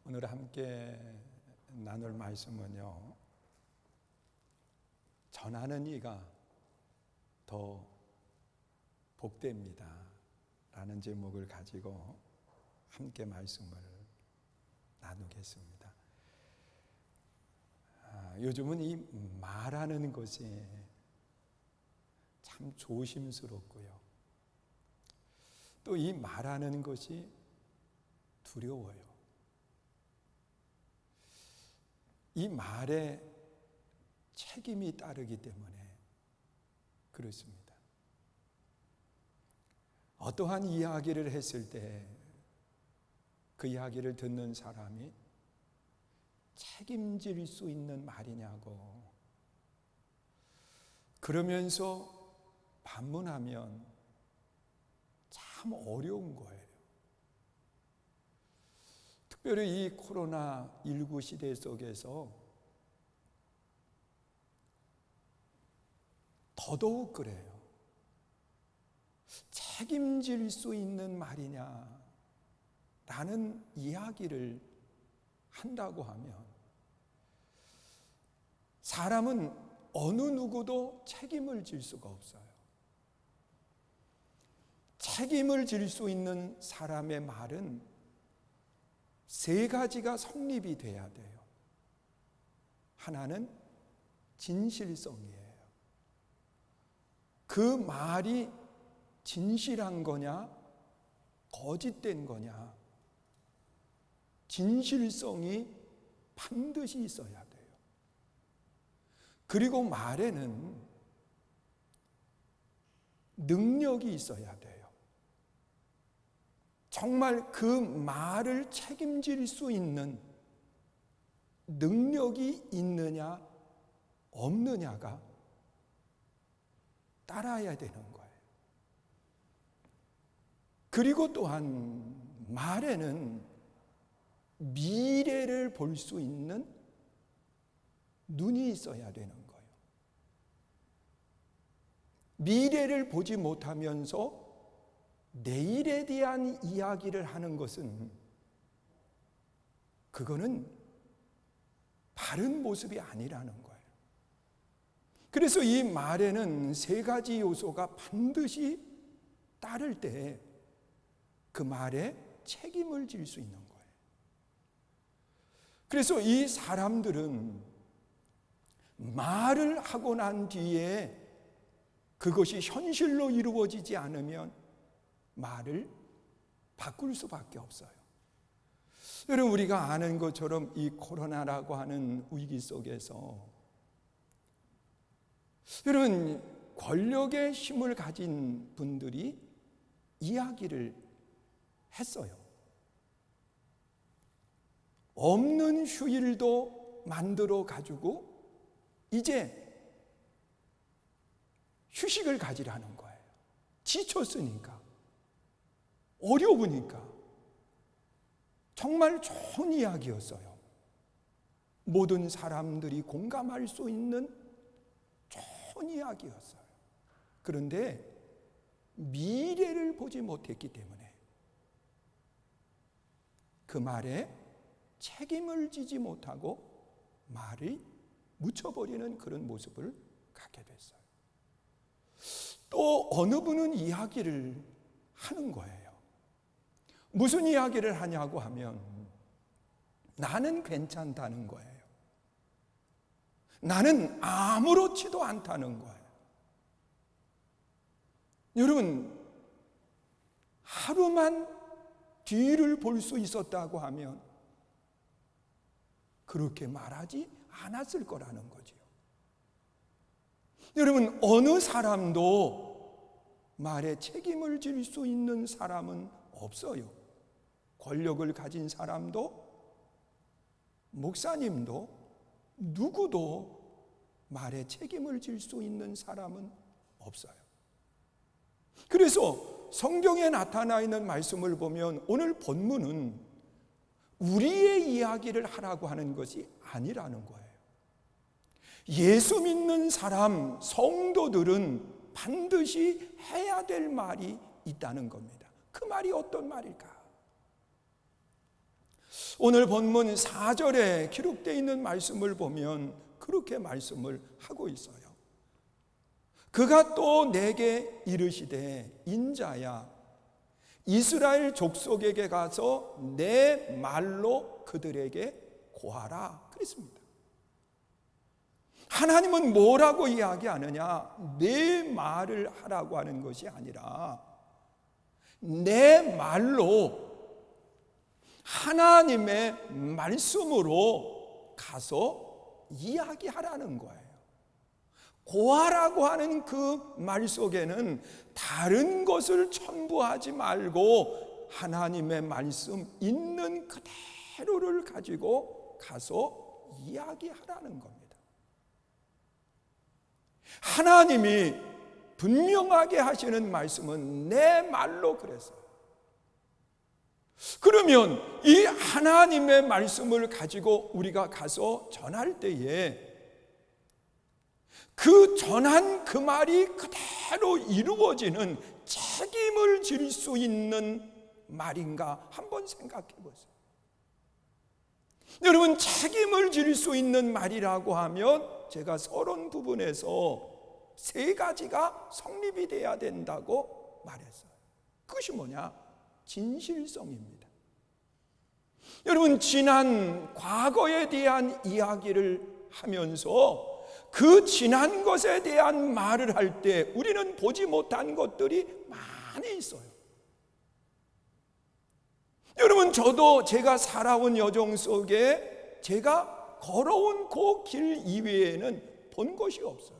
오늘 함께 나눌 말씀은요, 전하는 이가 더 복됩니다 라는 제목을 가지고 함께 말씀을 나누겠습니다. 요즘은 이 말하는 것이 참 조심스럽고요, 또 이 말하는 것이 두려워요. 이 말에 책임이 따르기 때문에 그렇습니다. 어떠한 이야기를 했을 때 그 이야기를 듣는 사람이 책임질 수 있는 말이냐고, 그러면서 반문하면 참 어려운 거예요. 특별히 이 코로나19 시대 속에서 더더욱 그래요. 책임질 수 있는 말이냐 라는 이야기를 한다고 하면 사람은 어느 누구도 책임을 질 수가 없어요. 책임을 질 수 있는 사람의 말은 세 가지가 성립이 돼야 돼요. 하나는 진실성이에요. 그 말이 진실한 거냐, 거짓된 거냐, 진실성이 반드시 있어야 돼요. 그리고 말에는 능력이 있어야 돼요. 정말 그 말을 책임질 수 있는 능력이 있느냐 없느냐가 따라야 되는 거예요. 그리고 또한 말에는 미래를 볼 수 있는 눈이 있어야 되는 거예요. 미래를 보지 못하면서 내일에 대한 이야기를 하는 것은 그거는 바른 모습이 아니라는 거예요. 그래서 이 말에는 세 가지 요소가 반드시 따를 때 그 말에 책임을 질 수 있는 거예요. 그래서 이 사람들은 말을 하고 난 뒤에 그것이 현실로 이루어지지 않으면 말을 바꿀 수밖에 없어요. 여러분, 우리가 아는 것처럼 이 코로나라고 하는 위기 속에서 여러분, 권력의 힘을 가진 분들이 이야기를 했어요. 없는 휴일도 만들어 가지고 이제 휴식을 가지라는 거예요. 지쳤으니까, 어려우니까. 정말 좋은 이야기였어요. 모든 사람들이 공감할 수 있는 좋은 이야기였어요. 그런데 미래를 보지 못했기 때문에 그 말에 책임을 지지 못하고 말을 묻혀버리는 그런 모습을 갖게 됐어요. 또 어느 분은 이야기를 하는 거예요. 무슨 이야기를 하냐고 하면 나는 괜찮다는 거예요. 나는 아무렇지도 않다는 거예요. 여러분, 하루만 뒤를 볼 수 있었다고 하면 그렇게 말하지 않았을 거라는 거죠. 여러분, 어느 사람도 말에 책임을 질 수 있는 사람은 없어요. 권력을 가진 사람도, 목사님도, 누구도 말에 책임을 질 수 있는 사람은 없어요. 그래서 성경에 나타나 있는 말씀을 보면 오늘 본문은 우리의 이야기를 하라고 하는 것이 아니라는 거예요. 예수 믿는 사람, 성도들은 반드시 해야 될 말이 있다는 겁니다. 그 말이 어떤 말일까? 오늘 본문 4절에 기록되어 있는 말씀을 보면 그렇게 말씀을 하고 있어요. 그가 또 내게 이르시되 인자야 이스라엘 족속에게 가서 내 말로 그들에게 고하라 그랬습니다. 하나님은 뭐라고 이야기하느냐? 내 말을 하라고 하는 것이 아니라 내 말로 하나님의 말씀으로 가서 이야기하라는 거예요. 고하라고 하는 그 말 속에는 다른 것을 첨부하지 말고 하나님의 말씀 있는 그대로를 가지고 가서 이야기하라는 겁니다. 하나님이 분명하게 하시는 말씀은 내 말로 그랬어요. 그러면 이 하나님의 말씀을 가지고 우리가 가서 전할 때에 그 전한 그 말이 그대로 이루어지는 책임을 질 수 있는 말인가 한번 생각해 보세요. 여러분, 책임을 질 수 있는 말이라고 하면 제가 서론 부분에서 세 가지가 성립이 돼야 된다고 말했어요. 그것이 뭐냐? 진실성입니다. 여러분, 지난 과거에 대한 이야기를 하면서 그 지난 것에 대한 말을 할 때 우리는 보지 못한 것들이 많이 있어요. 여러분, 저도 제가 살아온 여정 속에 제가 걸어온 그 길 이외에는 본 것이 없어요.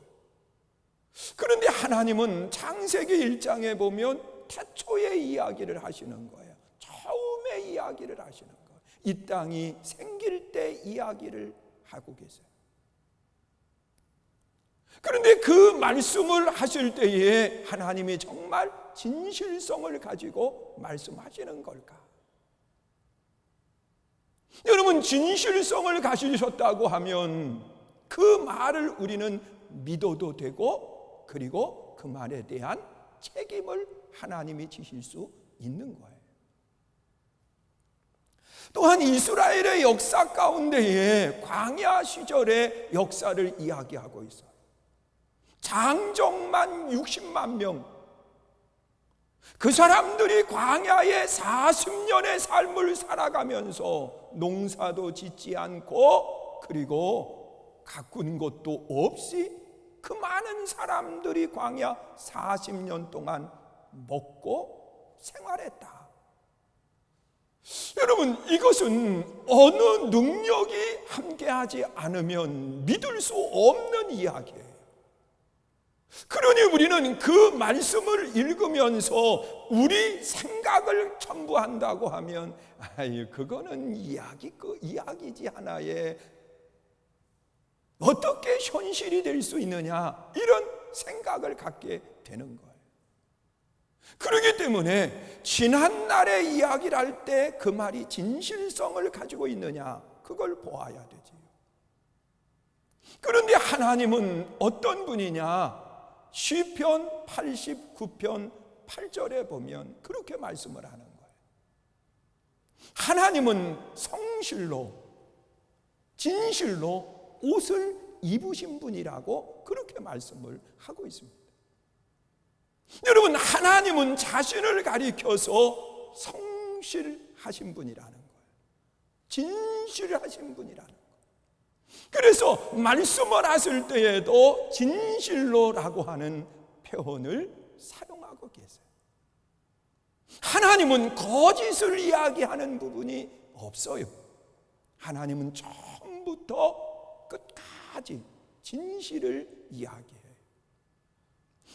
그런데 하나님은 창세기 1장에 보면 태초의 이야기를 하시는 거예요. 처음의 이야기를 하시는 거예요. 이 땅이 생길 때 이야기를 하고 계세요. 그런데 그 말씀을 하실 때에 하나님이 정말 진실성을 가지고 말씀하시는 걸까? 여러분, 진실성을 가지셨다고 하면 그 말을 우리는 믿어도 되고, 그리고 그 말에 대한 책임을 하나님이 지실 수 있는 거예요. 또한 이스라엘의 역사 가운데에 광야 시절의 역사를 이야기하고 있어요. 장정만 60만 명, 그 사람들이 광야에 40년의 삶을 살아가면서 농사도 짓지 않고 그리고 가꾼 것도 없이 그 많은 사람들이 광야 40년 동안 먹고 생활했다. 여러분, 이것은 어느 능력이 함께하지 않으면 믿을 수 없는 이야기예요. 그러니 우리는 그 말씀을 읽으면서 우리 생각을 첨부한다고 하면 그거는 이야기지 하나에 어떻게 현실이 될 수 있느냐, 이런 생각을 갖게 되는 거예요. 그렇기 때문에 지난날의 이야기를 할 때 그 말이 진실성을 가지고 있느냐, 그걸 보아야 되지요. 그런데 하나님은 어떤 분이냐? 시편 89편 8절에 보면 그렇게 말씀을 하는 거예요. 하나님은 성실로 진실로 옷을 입으신 분이라고 그렇게 말씀을 하고 있습니다. 여러분, 하나님은 자신을 가리켜서 성실하신 분이라는 거예요. 진실하신 분이라는 거예요. 그래서 말씀을 하실 때에도 진실로라고 하는 표현을 사용하고 계세요. 하나님은 거짓을 이야기하는 부분이 없어요. 하나님은 처음부터 끝까지 진실을 이야기해요.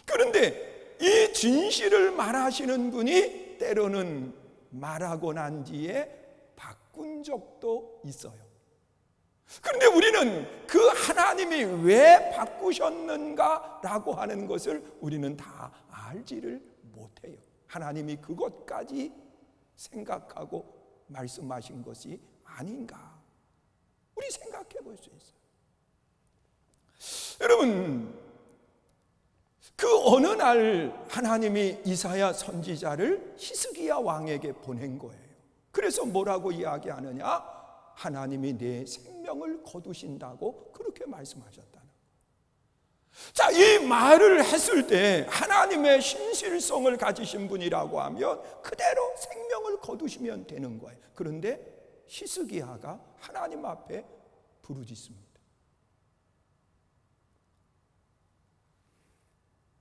그런데 이 진실을 말하시는 분이 때로는 말하고 난 뒤에 바꾼 적도 있어요. 그런데 우리는 그 하나님이 왜 바꾸셨는가라고 하는 것을 우리는 다 알지를 못해요. 하나님이 그것까지 생각하고 말씀하신 것이 아닌가, 우리 생각해 볼 수 있어요. 여러분, 그 어느 날 하나님이 이사야 선지자를 히스기야 왕에게 보낸 거예요. 그래서 뭐라고 이야기하느냐? 하나님이 내 생명을 거두신다고 그렇게 말씀하셨다는. 자, 이 말을 했을 때 하나님의 신실성을 가지신 분이라고 하면 그대로 생명을 거두시면 되는 거예요. 그런데 히스기야가 하나님 앞에 부르짖습니다.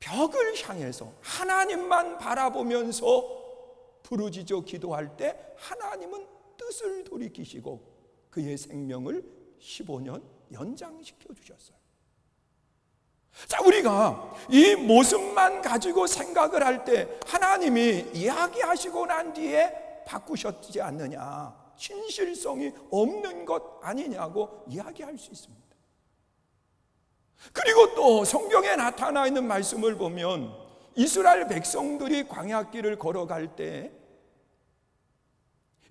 벽을 향해서 하나님만 바라보면서 부르짖어 기도할 때 하나님은 뜻을 돌이키시고 그의 생명을 15년 연장시켜 주셨어요. 자, 우리가 이 모습만 가지고 생각을 할 때 하나님이 이야기하시고 난 뒤에 바꾸셨지 않느냐, 신실성이 없는 것 아니냐고 이야기할 수 있습니다. 그리고 또 성경에 나타나 있는 말씀을 보면 이스라엘 백성들이 광야길을 걸어갈 때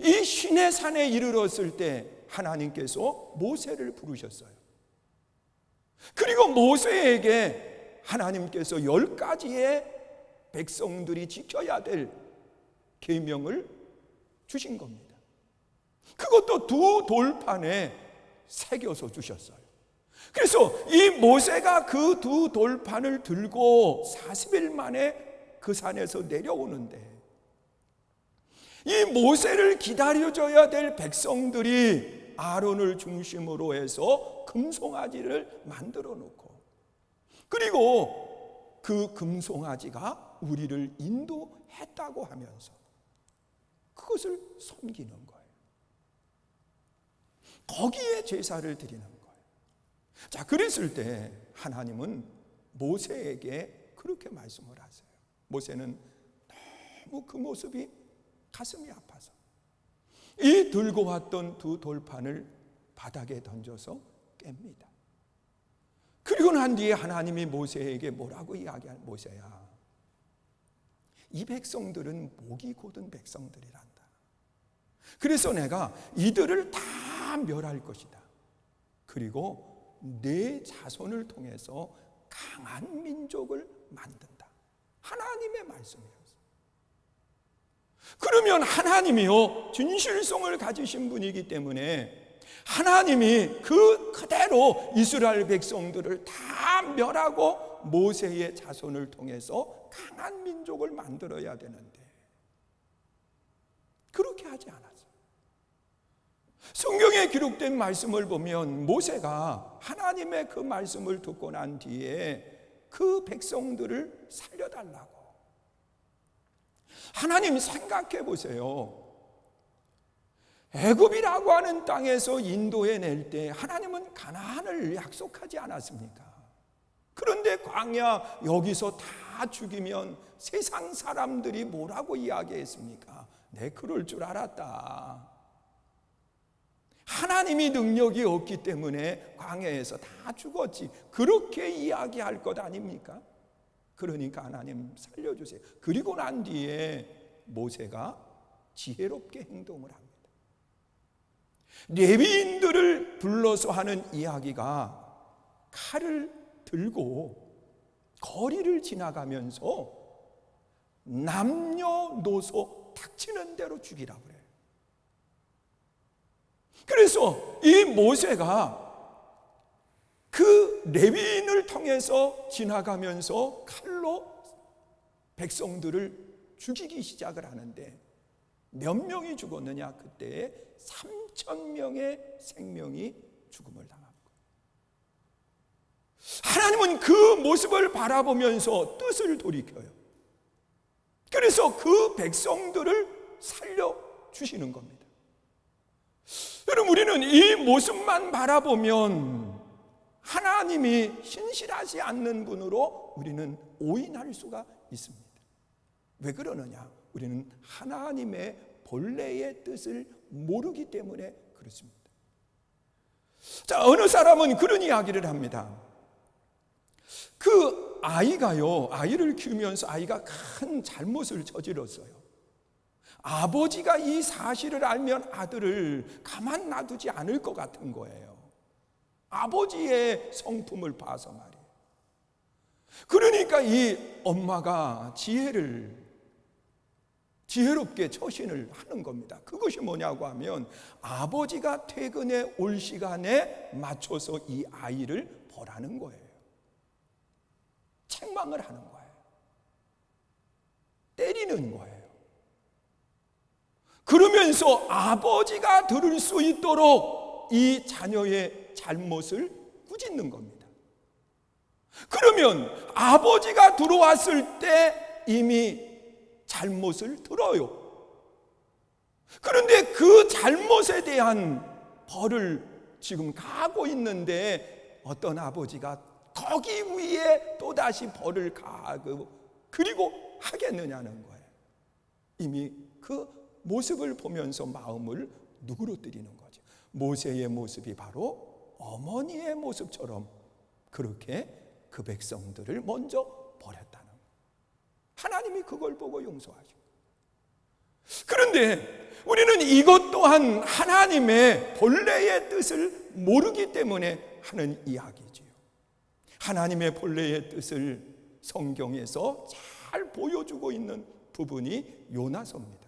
이 시내 산에 이르렀을 때 하나님께서 모세를 부르셨어요. 그리고 모세에게 하나님께서 10가지의 백성들이 지켜야 될 계명을 주신 겁니다. 그것도 두 돌판에 새겨서 주셨어요. 그래서 이 모세가 그 두 돌판을 들고 40일 만에 그 산에서 내려오는데 이 모세를 기다려줘야 될 백성들이 아론을 중심으로 해서 금송아지를 만들어 놓고, 그리고 그 금송아지가 우리를 인도했다고 하면서 그것을 섬기는 거예요. 거기에 제사를 드리는 거예요. 자, 그랬을 때 하나님은 모세에게 그렇게 말씀을 하세요. 모세는 너무 그 모습이 가슴이 아파서 이 들고 왔던 두 돌판을 바닥에 던져서 깹니다. 그리고 난 뒤에 하나님이 모세에게 뭐라고 이야기할? 모세야, 이 백성들은 목이 곧은 백성들이란다. 그래서 내가 이들을 다 멸할 것이다. 그리고 내 자손을 통해서 강한 민족을 만든다. 하나님의 말씀이에요. 그러면 하나님이요, 진실성을 가지신 분이기 때문에 하나님이 그대로 이스라엘 백성들을 다 멸하고 모세의 자손을 통해서 강한 민족을 만들어야 되는데 그렇게 하지 않았어요. 성경에 기록된 말씀을 보면 모세가 하나님의 그 말씀을 듣고 난 뒤에 그 백성들을 살려달라고, 하나님 생각해 보세요. 애굽이라고 하는 땅에서 인도해 낼 때 하나님은 가나안을 약속하지 않았습니까? 그런데 광야 여기서 다 죽이면 세상 사람들이 뭐라고 이야기했습니까? 내 그럴 줄 알았다. 하나님이 능력이 없기 때문에 광야에서 다 죽었지, 그렇게 이야기할 것 아닙니까? 그러니까 하나님 살려주세요. 그리고 난 뒤에 모세가 지혜롭게 행동을 합니다. 레위인들을 불러서 하는 이야기가 칼을 들고 거리를 지나가면서 남녀노소 닥치는 대로 죽이라고 그래요. 그래서 이 모세가 그 레위인을 통해서 지나가면서 칼로 백성들을 죽이기 시작을 하는데 몇 명이 죽었느냐? 그때에 3,000명의 생명이 죽음을 당합니다. 하나님은 그 모습을 바라보면서 뜻을 돌이켜요. 그래서 그 백성들을 살려주시는 겁니다. 여러분, 우리는 이 모습만 바라보면 하나님이 신실하지 않는 분으로 우리는 오인할 수가 있습니다. 왜 그러느냐? 우리는 하나님의 본래의 뜻을 모르기 때문에 그렇습니다. 자, 어느 사람은 그런 이야기를 합니다. 그 아이를 키우면서 아이가 큰 잘못을 저질렀어요. 아버지가 이 사실을 알면 아들을 가만 놔두지 않을 것 같은 거예요. 아버지의 성품을 봐서 말이에요. 그러니까 이 엄마가 지혜를 지혜롭게 처신을 하는 겁니다. 그것이 뭐냐고 하면 아버지가 퇴근해 올 시간에 맞춰서 이 아이를 보라는 거예요. 책망을 하는 거예요. 때리는 거예요. 그러면서 아버지가 들을 수 있도록 이 자녀의 잘못을 꾸짖는 겁니다. 그러면 아버지가 들어왔을 때 이미 잘못을 들어요. 그런데 그 잘못에 대한 벌을 지금 가하고 있는데 어떤 아버지가 거기 위에 또다시 벌을 가하고 그리고 하겠느냐는 거예요. 이미 그 모습을 보면서 마음을 누그러뜨리는 거죠. 모세의 모습이 바로 어머니의 모습처럼 그렇게 그 백성들을 먼저 버렸다는 거예요. 하나님이 그걸 보고 용서하시고. 그런데 우리는 이것 또한 하나님의 본래의 뜻을 모르기 때문에 하는 이야기지요. 하나님의 본래의 뜻을 성경에서 잘 보여주고 있는 부분이 요나서입니다.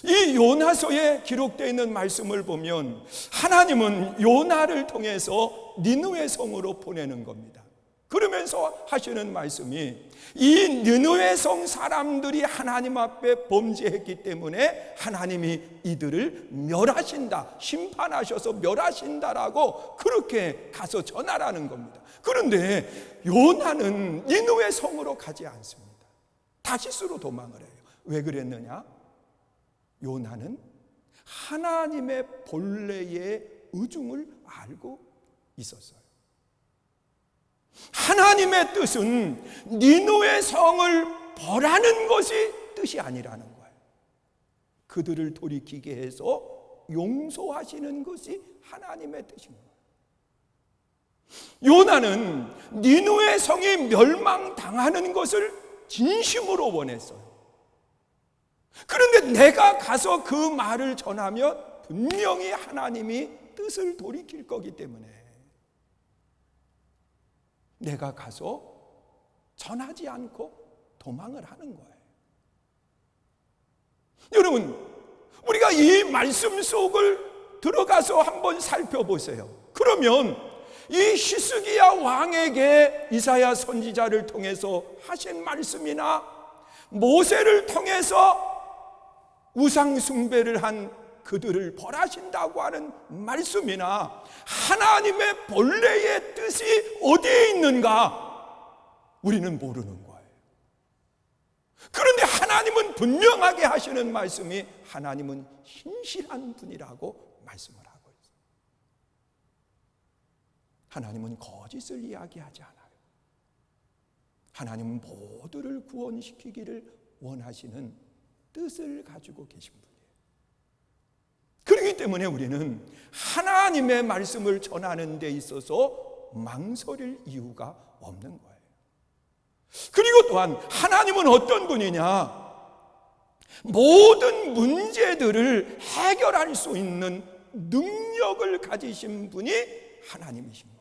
이 요나서에 기록되어 있는 말씀을 보면 하나님은 요나를 통해서 니느웨 성으로 보내는 겁니다. 그러면서 하시는 말씀이 이 니느웨 성 사람들이 하나님 앞에 범죄했기 때문에 하나님이 이들을 멸하신다, 심판하셔서 멸하신다라고 그렇게 가서 전하라는 겁니다. 그런데 요나는 니느웨 성으로 가지 않습니다. 다시스로 도망을 해요. 왜 그랬느냐? 요나는 하나님의 본래의 의중을 알고 있었어요. 하나님의 뜻은 니느웨 성을 벌하는 것이 뜻이 아니라는 거예요. 그들을 돌이키게 해서 용서하시는 것이 하나님의 뜻인 거예요. 요나는 니느웨 성이 멸망당하는 것을 진심으로 원했어요. 그런데 내가 가서 그 말을 전하면 분명히 하나님이 뜻을 돌이킬 거기 때문에 내가 가서 전하지 않고 도망을 하는 거예요. 여러분, 우리가 이 말씀 속을 들어가서 한번 살펴보세요. 그러면 이 히스기야 왕에게 이사야 선지자를 통해서 하신 말씀이나 모세를 통해서 우상 숭배를 한 그들을 벌하신다고 하는 말씀이나 하나님의 본래의 뜻이 어디에 있는가 우리는 모르는 거예요. 그런데 하나님은 분명하게 하시는 말씀이 하나님은 신실한 분이라고 말씀을 하고 있어요. 하나님은 거짓을 이야기하지 않아요. 하나님은 모두를 구원시키기를 원하시는 뜻을 가지고 계신 분이에요. 그렇기 때문에 우리는 하나님의 말씀을 전하는 데 있어서 망설일 이유가 없는 거예요. 그리고 또한 하나님은 어떤 분이냐? 모든 문제들을 해결할 수 있는 능력을 가지신 분이 하나님이신 거예요.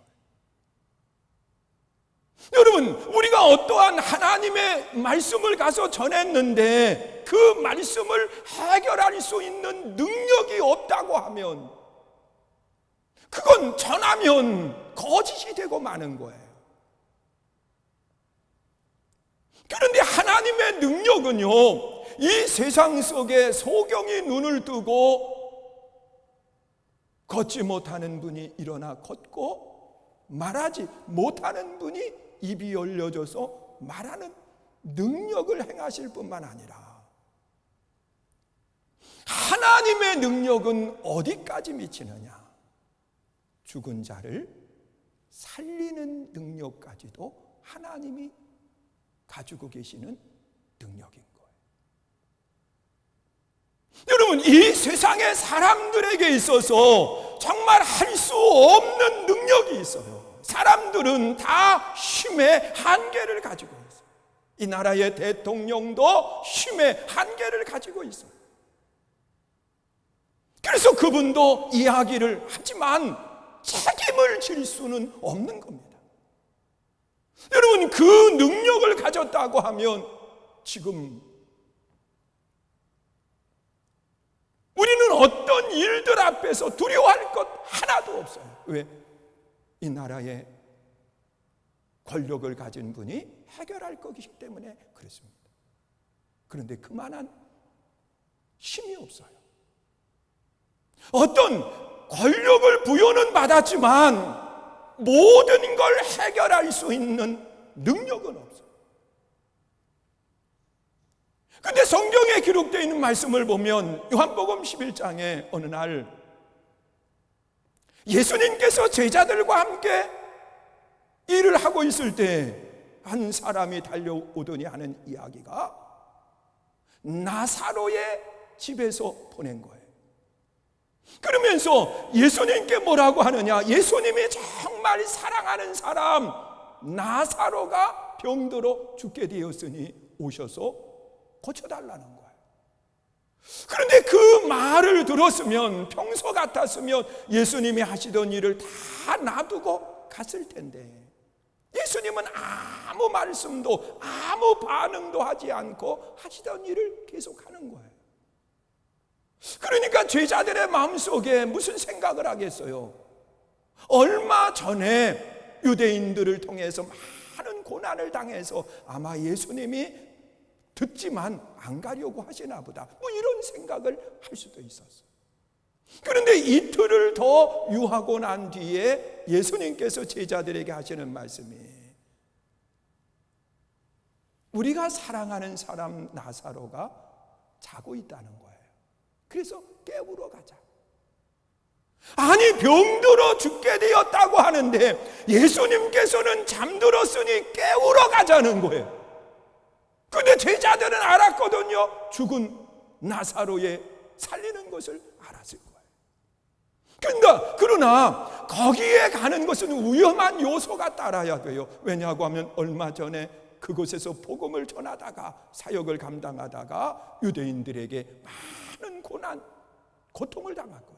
여러분, 우리가 어떠한 하나님의 말씀을 가서 전했는데 그 말씀을 해결할 수 있는 능력이 없다고 하면 그건 전하면 거짓이 되고 마는 거예요. 그런데 하나님의 능력은요, 이 세상 속에 소경이 눈을 뜨고 걷지 못하는 분이 일어나 걷고 말하지 못하는 분이 입이 열려져서 말하는 능력을 행하실 뿐만 아니라 하나님의 능력은 어디까지 미치느냐? 죽은 자를 살리는 능력까지도 하나님이 가지고 계시는 능력인 거예요. 여러분, 이 세상의 사람들에게 있어서 정말 할 수 없는 능력이 있어요. 사람들은 다 힘의 한계를 가지고 있어요. 이 나라의 대통령도 힘의 한계를 가지고 있어요. 그래서 그분도 이야기를 하지만 책임을 질 수는 없는 겁니다. 여러분, 그 능력을 가졌다고 하면 지금 우리는 어떤 일들 앞에서 두려워할 것 하나도 없어요. 왜? 이 나라의 권력을 가진 분이 해결할 것이기 때문에 그렇습니다. 그런데 그만한 힘이 없어요. 어떤 권력을 부여는 받았지만 모든 걸 해결할 수 있는 능력은 없어요. 근데 성경에 기록되어 있는 말씀을 보면 요한복음 11장에 어느 날 예수님께서 제자들과 함께 일을 하고 있을 때 한 사람이 달려오더니 하는 이야기가 나사로의 집에서 보낸 거예요. 그러면서 예수님께 뭐라고 하느냐? 예수님이 정말 사랑하는 사람 나사로가 병들어 죽게 되었으니 오셔서 고쳐달라는 거예요. 그런데 그 말을 들었으면, 평소 같았으면 예수님이 하시던 일을 다 놔두고 갔을 텐데 예수님은 아무 말씀도 아무 반응도 하지 않고 하시던 일을 계속하는 거예요. 그러니까 제자들의 마음속에 무슨 생각을 하겠어요? 얼마 전에 유대인들을 통해서 많은 고난을 당해서 아마 예수님이 듣지만 안 가려고 하시나 보다, 뭐 이런 생각을 할 수도 있었어요. 그런데 이틀을 더 유하고 난 뒤에 예수님께서 제자들에게 하시는 말씀이 우리가 사랑하는 사람 나사로가 자고 있다는 거예요. 그래서 깨우러 가자. 아니, 병들어 죽게 되었다고 하는데 예수님께서는 잠들었으니 깨우러 가자는 거예요. 근데 제자들은 알았거든요. 죽은 나사로의 살리는 것을 알았을 거예요. 그러나 거기에 가는 것은 위험한 요소가 따라야 돼요. 왜냐하고 하면 얼마 전에 그곳에서 복음을 전하다가 사역을 감당하다가 유대인들에게 많은 고통을 당했거든요.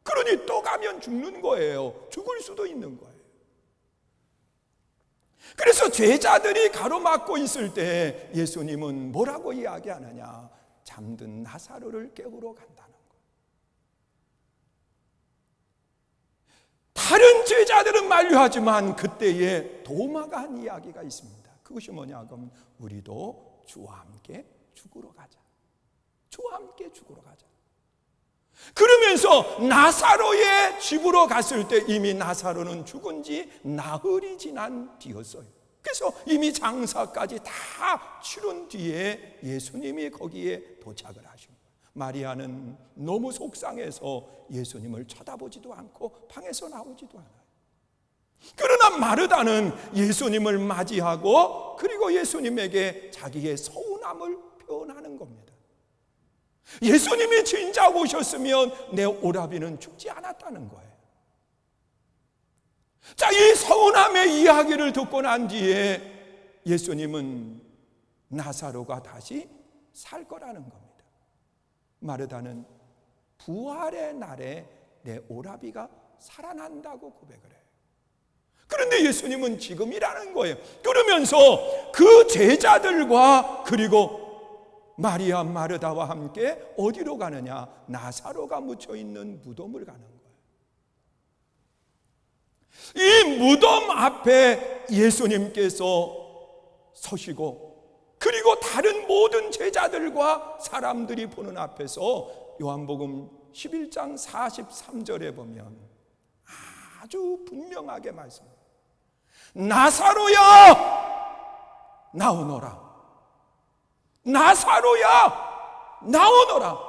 그러니 또 가면 죽는 거예요. 죽을 수도 있는 거예요. 그래서 제자들이 가로막고 있을 때 예수님은 뭐라고 이야기하느냐? 잠든 나사로를 깨우러 간다는 거예요. 다른 제자들은 만류하지만 그때에 도마가 한 이야기가 있습니다. 그것이 뭐냐 하면 우리도 주와 함께 죽으러 가자. 주와 함께 죽으러 가자. 그러면서 나사로의 집으로 갔을 때 이미 나사로는 죽은 지 나흘이 지난 뒤였어요. 그래서 이미 장사까지 다 치른 뒤에 예수님이 거기에 도착을 하신 거예요. 마리아는 너무 속상해서 예수님을 쳐다보지도 않고 방에서 나오지도 않아요. 그러나 마르다는 예수님을 맞이하고 그리고 예수님에게 자기의 서운함을 표현하는 겁니다. 예수님이 진작 오셨으면 내 오라비는 죽지 않았다는 거예요. 자, 이 서운함의 이야기를 듣고 난 뒤에 예수님은 나사로가 다시 살 거라는 겁니다. 마르다는 부활의 날에 내 오라비가 살아난다고 고백을 해요. 그런데 예수님은 지금이라는 거예요. 그러면서 그 제자들과 그리고 마리아 마르다와 함께 어디로 가느냐? 나사로가 묻혀있는 무덤을 가는 거예요. 이 무덤 앞에 예수님께서 서시고 그리고 다른 모든 제자들과 사람들이 보는 앞에서 요한복음 11장 43절에 보면 아주 분명하게 말씀합니다. 나사로야 나오너라. 나사로야 나오너라.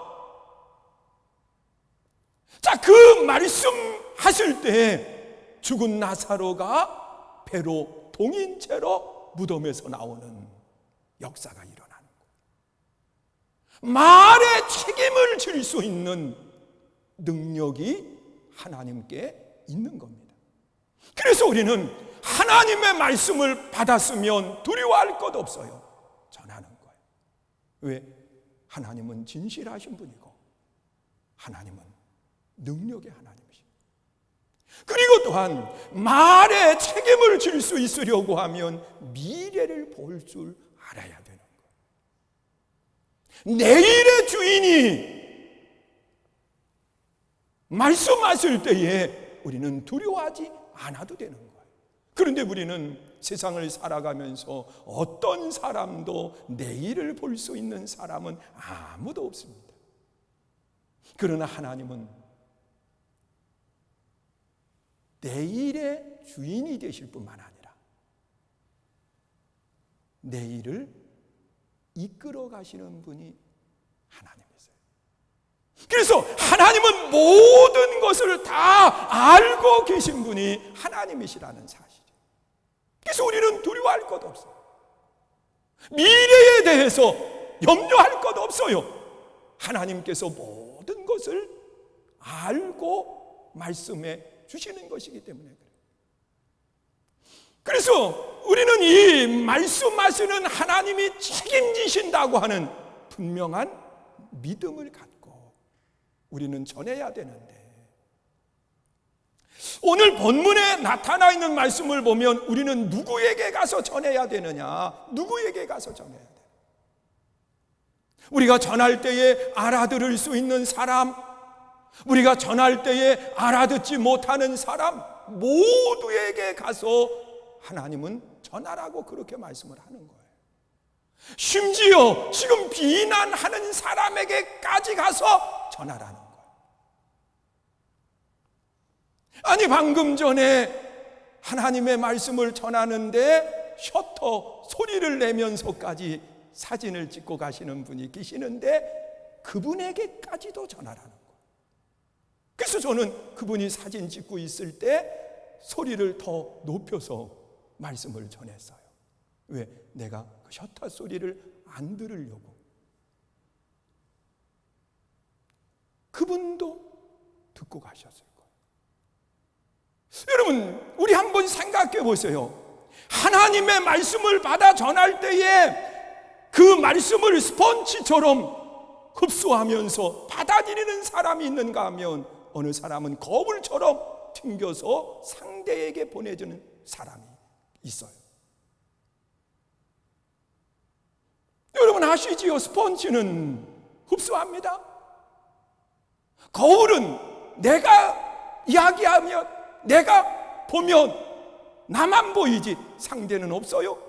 자, 그 말씀하실 때 죽은 나사로가 배로 동인 채로 무덤에서 나오는 역사가 일어나는 거예요. 말에 책임을 질 수 있는 능력이 하나님께 있는 겁니다. 그래서 우리는 하나님의 말씀을 받았으면 두려워할 것 없어요. 전하는 거예요. 왜? 하나님은 진실하신 분이고 하나님은 능력의 하나님이십니다. 그리고 또한 말에 책임을 질 수 있으려고 하면 미래를 볼 줄 알아야 되는 거예요. 내일의 주인이 말씀하실 때에 우리는 두려워하지 않아도 되는 거예요. 그런데 우리는 세상을 살아가면서 어떤 사람도 내일을 볼 수 있는 사람은 아무도 없습니다. 그러나 하나님은 내일의 주인이 되실 뿐만 아니라 내일을 이끌어 가시는 분이 하나님이세요. 그래서 하나님은 모든 것을 다 알고 계신 분이 하나님이시라는 사실이에요. 그래서 우리는 두려워할 것 없어요. 미래에 대해서 염려할 것 없어요. 하나님께서 모든 것을 알고 말씀해 주시는 것이기 때문에 그래요. 그래서 우리는 이 말씀하시는 하나님이 책임지신다고 하는 분명한 믿음을 갖고 우리는 전해야 되는데, 오늘 본문에 나타나 있는 말씀을 보면 우리는 누구에게 가서 전해야 되느냐? 누구에게 가서 전해야 돼요? 우리가 전할 때에 알아들을 수 있는 사람, 우리가 전할 때에 알아듣지 못하는 사람 모두에게 가서 하나님은 전하라고 그렇게 말씀을 하는 거예요. 심지어 지금 비난하는 사람에게까지 가서 전하라는 거예요. 아니, 방금 전에 하나님의 말씀을 전하는데 셔터 소리를 내면서까지 사진을 찍고 가시는 분이 계시는데 그분에게까지도 전하라는 거예요. 그래서 저는 그분이 사진 찍고 있을 때 소리를 더 높여서 말씀을 전했어요. 왜? 내가 그 셔터 소리를 안 들으려고. 그분도 듣고 가셨을 거예요. 여러분, 우리 한번 생각해 보세요. 하나님의 말씀을 받아 전할 때에 그 말씀을 스펀지처럼 흡수하면서 받아들이는 사람이 있는가 하면 어느 사람은 거울처럼 튕겨서 상대에게 보내주는 사람이 있어요. 여러분 아시지요? 스펀지는 흡수합니다. 거울은 내가 이야기하면, 내가 보면 나만 보이지 상대는 없어요.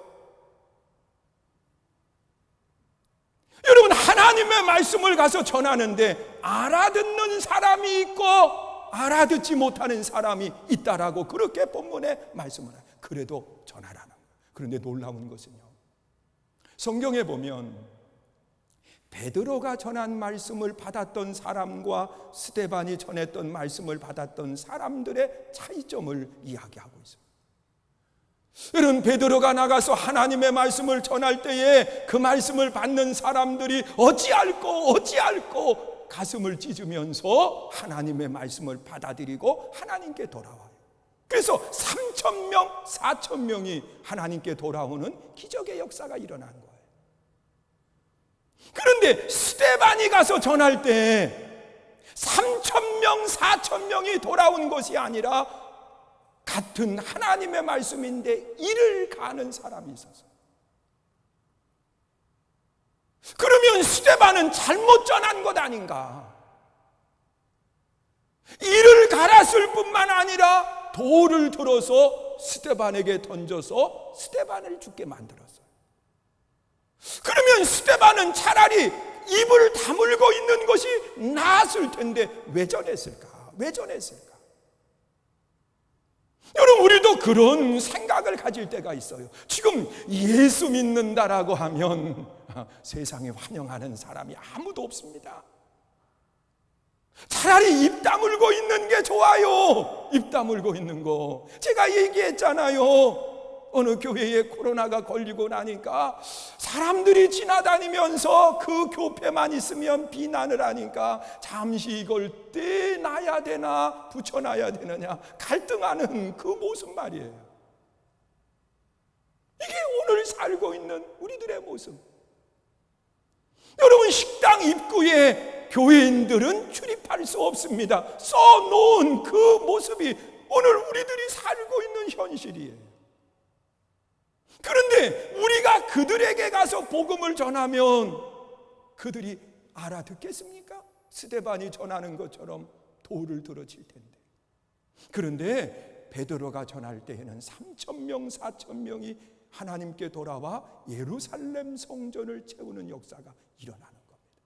여러분, 하나님의 말씀을 가서 전하는데 알아듣는 사람이 있고 알아듣지 못하는 사람이 있다라고 그렇게 본문에 말씀을 해요. 그래도 전하라는 거예요. 그런데 놀라운 것은요, 성경에 보면 베드로가 전한 말씀을 받았던 사람과 스데반이 전했던 말씀을 받았던 사람들의 차이점을 이야기하고 있습니다. 여러분, 베드로가 나가서 하나님의 말씀을 전할 때에 그 말씀을 받는 사람들이 어찌할꼬 가슴을 찢으면서 하나님의 말씀을 받아들이고 하나님께 돌아와요. 그래서 3,000명, 4,000명이 하나님께 돌아오는 기적의 역사가 일어난 거예요. 그런데 스데반이 가서 전할 때 3,000명, 4,000명이 돌아온 것이 아니라 같은 하나님의 말씀인데 이를 가는 사람이 있었어요. 그러면 스데반은 잘못 전한 것 아닌가? 이를 갈았을 뿐만 아니라 돌을 들어서 스데반에게 던져서 스데반을 죽게 만들었어요. 그러면 스데반은 차라리 입을 다물고 있는 것이 나았을 텐데 왜 전했을까? 왜 전했을까? 여러분, 우리도 그런 생각을 가질 때가 있어요. 지금 예수 믿는다라고 하면 세상에 환영하는 사람이 아무도 없습니다. 차라리 입 다물고 있는 게 좋아요. 입 다물고 있는 거. 제가 얘기했잖아요. 어느 교회에 코로나가 걸리고 나니까 사람들이 지나다니면서 그 교패만 있으면 비난을 하니까 잠시 이걸 떼놔야 되나 붙여놔야 되느냐 갈등하는 그 모습 말이에요. 이게 오늘 살고 있는 우리들의 모습. 여러분, 식당 입구에 교회인들은 출입할 수 없습니다. 써놓은 그 모습이 오늘 우리들이 살고 있는 현실이에요. 그런데 우리가 그들에게 가서 복음을 전하면 그들이 알아듣겠습니까? 스데반이 전하는 것처럼 돌을 들어칠 텐데. 그런데 베드로가 전할 때에는 3,000명, 4,000명이 하나님께 돌아와 예루살렘 성전을 채우는 역사가 일어나는 겁니다.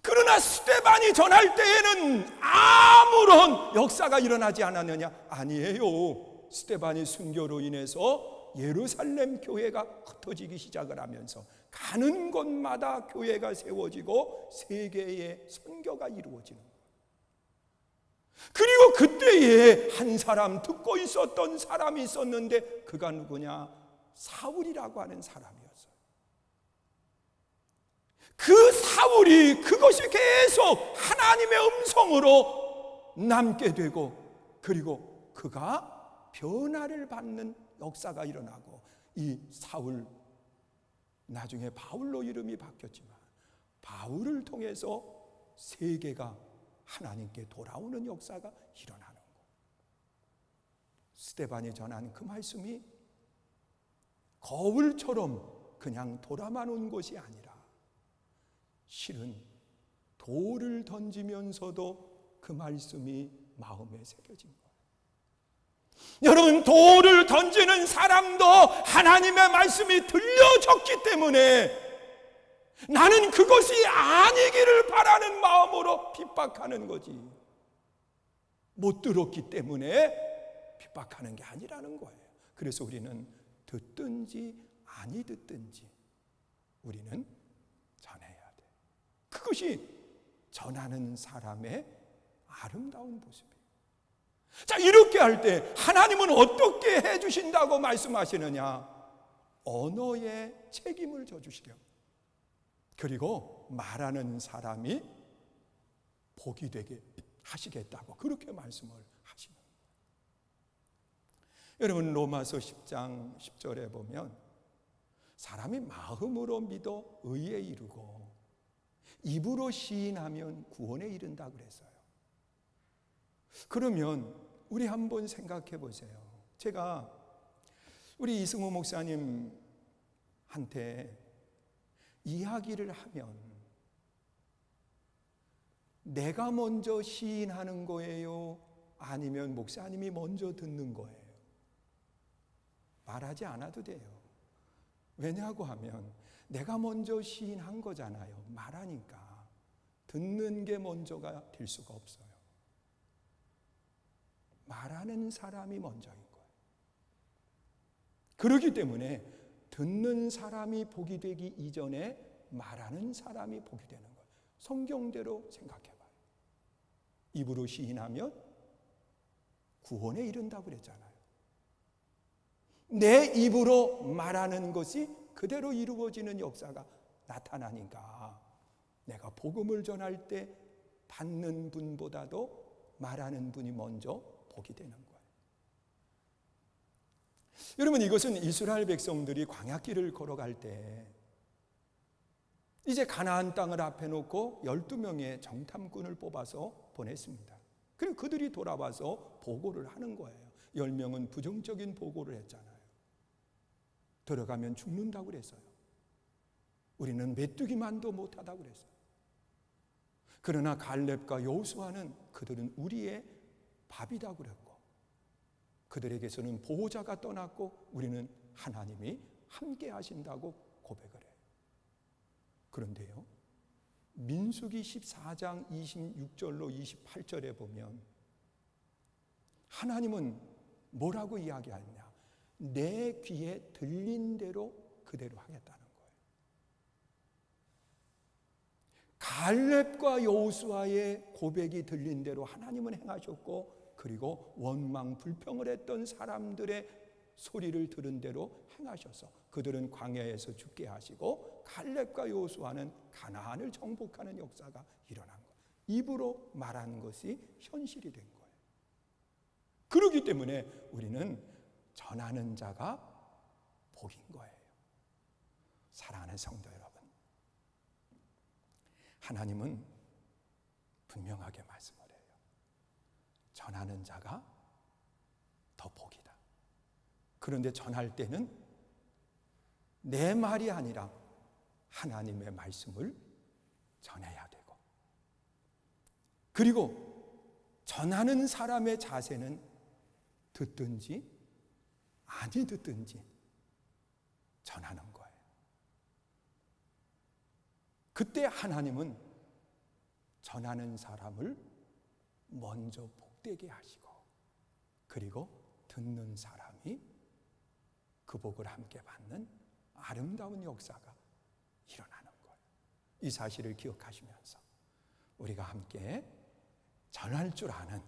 그러나 스데반이 전할 때에는 아무런 역사가 일어나지 않았느냐? 아니에요. 스데반이 순교로 인해서 예루살렘 교회가 흩어지기 시작을 하면서 가는 곳마다 교회가 세워지고 세계의 선교가 이루어지는 거예요. 그리고 그때에 한 사람, 듣고 있었던 사람이 있었는데 그가 누구냐? 사울이라고 하는 사람이었어요. 그 사울이 그것이 계속 하나님의 음성으로 남게 되고, 그리고 그가 변화를 받는 역사가 일어나고, 이 사울, 나중에 바울로 이름이 바뀌었지만 바울을 통해서 세계가 하나님께 돌아오는 역사가 일어나는 것. 스데반이 전한 그 말씀이 거울처럼 그냥 돌아만 온 것이 아니라 실은 돌을 던지면서도 그 말씀이 마음에 새겨진 거예요. 여러분, 돌을 던지는 사람도 하나님의 말씀이 들려졌기 때문에 나는 그것이 아니기를 바라는 마음으로 핍박하는 거지, 못 들었기 때문에 핍박하는 게 아니라는 거예요. 그래서 우리는 듣든지 아니 듣든지 우리는 전해야 돼. 그것이 전하는 사람의 아름다운 모습이에요. 자, 이렇게 할 때 하나님은 어떻게 해주신다고 말씀하시느냐? 언어에 책임을 져주시려, 그리고 말하는 사람이 복이 되게 하시겠다고 그렇게 말씀을 하시는 거예요. 여러분, 로마서 10장 10절에 보면 사람이 마음으로 믿어 의에 이르고 입으로 시인하면 구원에 이른다 그랬어요. 그러면 우리 한번 생각해 보세요. 제가 우리 이승호 목사님한테 이야기를 하면 내가 먼저 시인하는 거예요? 아니면 목사님이 먼저 듣는 거예요? 말하지 않아도 돼요. 왜냐고 하면 내가 먼저 시인한 거잖아요. 말하니까 듣는 게 먼저가 될 수가 없어요. 말하는 사람이 먼저인 거예요. 그렇기 때문에 듣는 사람이 복이 되기 이전에 말하는 사람이 복이 되는 거예요. 성경대로 생각해봐요. 입으로 시인하면 구원에 이른다고 그랬잖아요. 내 입으로 말하는 것이 그대로 이루어지는 역사가 나타나니까 내가 복음을 전할 때 받는 분보다도 말하는 분이 먼저 복이 되는 거예요. 여러분, 이것은 이스라엘 백성들이 광야길을 걸어갈 때 이제 가나안 땅을 앞에 놓고 12명의 정탐꾼을 뽑아서 보냈습니다. 그리고 그들이 돌아와서 보고를 하는 거예요. 10명은 부정적인 보고를 했잖아요. 들어가면 죽는다고 그랬어요. 우리는 메뚜기만도 못하다고 그랬어요. 그러나 갈렙과 여호수아는 그들은 우리의 밥이다 그랬고, 그들에게서는 보호자가 떠났고 우리는 하나님이 함께 하신다고 고백을 해요. 그런데요, 민수기 14장 26절로 28절에 보면 하나님은 뭐라고 이야기하느냐? 내 귀에 들린 대로 그대로 하겠다는 거예요. 갈렙과 여호수아의 고백이 들린 대로 하나님은 행하셨고, 그리고 원망 불평을 했던 사람들의 소리를 들은 대로 행하셔서 그들은 광야에서 죽게 하시고 갈렙과 여호수아는 가나안을 정복하는 역사가 일어난 거예요. 입으로 말하는 것이 현실이 된 거예요. 그렇기 때문에 우리는 전하는 자가 복인 거예요. 사랑하는 성도 여러분, 하나님은 분명하게 말씀을 해요. 전하는 자가 더 복이다. 그런데 전할 때는 내 말이 아니라 하나님의 말씀을 전해야 되고, 그리고 전하는 사람의 자세는 듣든지 아니 듣든지 전하는 거예요. 그때 하나님은 전하는 사람을 먼저 복되게 하시고, 그리고 듣는 사람이 그 복을 함께 받는 아름다운 역사가 일어나는 거예요. 이 사실을 기억하시면서 우리가 함께 전할 줄 아는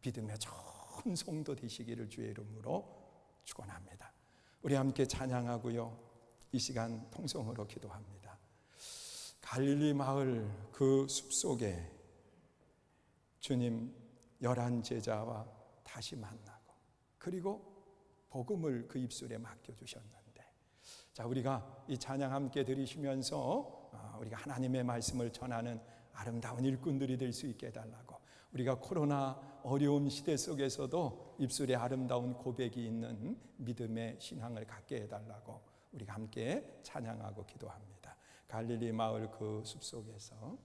믿음의 좋은 성도 되시기를 주의 이름으로 축원합니다. 우리 함께 찬양하고요, 이 시간 통성으로 기도합니다. 갈릴리 마을 그 숲속에 주님 11 제자와 다시 만나고, 그리고 복음을 그 입술에 맡겨주셨는데, 자, 우리가 이 찬양 함께 들으시면서 우리가 하나님의 말씀을 전하는 아름다운 일꾼들이 될 수 있게 해달라고, 우리가 코로나 어려운 시대 속에서도 입술에 아름다운 고백이 있는 믿음의 신앙을 갖게 해달라고 우리가 함께 찬양하고 기도합니다. 갈릴리 마을 그 숲속에서